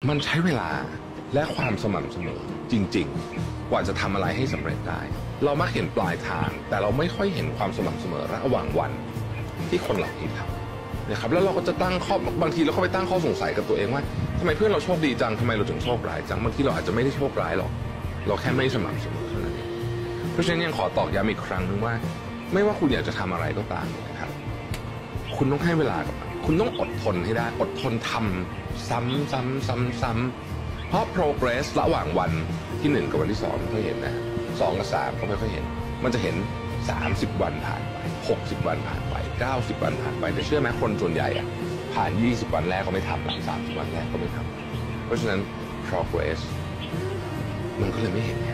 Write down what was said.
มันใช้เวลาและความสม่ำเสมอจริงๆกว่าจะทำอะไรให้สำเร็จได้เรามักเห็นปลายทางแต่เราไม่ค่อยเห็นความสม่ำเสมอระหว่างวันที่คนเหล่านี้ทำนะครับแล้วเราก็จะตั้งข้อบางทีเราก็ไปตั้งข้อสงสัยกับตัวเองว่าทำไมเพื่อนเราโชคดีจังทำไมเราถึงโชคร้ายจังบางทีเราอาจจะไม่ได้โชคร้ายหรอกเราแค่ไม่สม่ำเสมอเท่านั้นเองเพราะฉะนั้นยังขอตอกย้ำอีกครั้งนึงว่าไม่ว่าคุณอยากจะทำอะไรก็ตามนะครับคุณต้องให้เวลากับมันคุณต้องอดทนให้ได้อดทนทำซ้ำๆเพราะ progress ระหว่างวันที่1กับวันที่2ไม่ค่อยเห็นนะ2กับ3ก็ไม่ค่อยเห็นมันจะเห็น30วันผ่านไป60วันผ่านไป90วันผ่านไปแต่เชื่อไหมคนส่วนใหญ่อะผ่าน20วันแรกก็ไม่ทำหลัง30วันแรกก็ไม่ทำเพราะฉะนั้น progress มันก็เลยไม่เห็นไง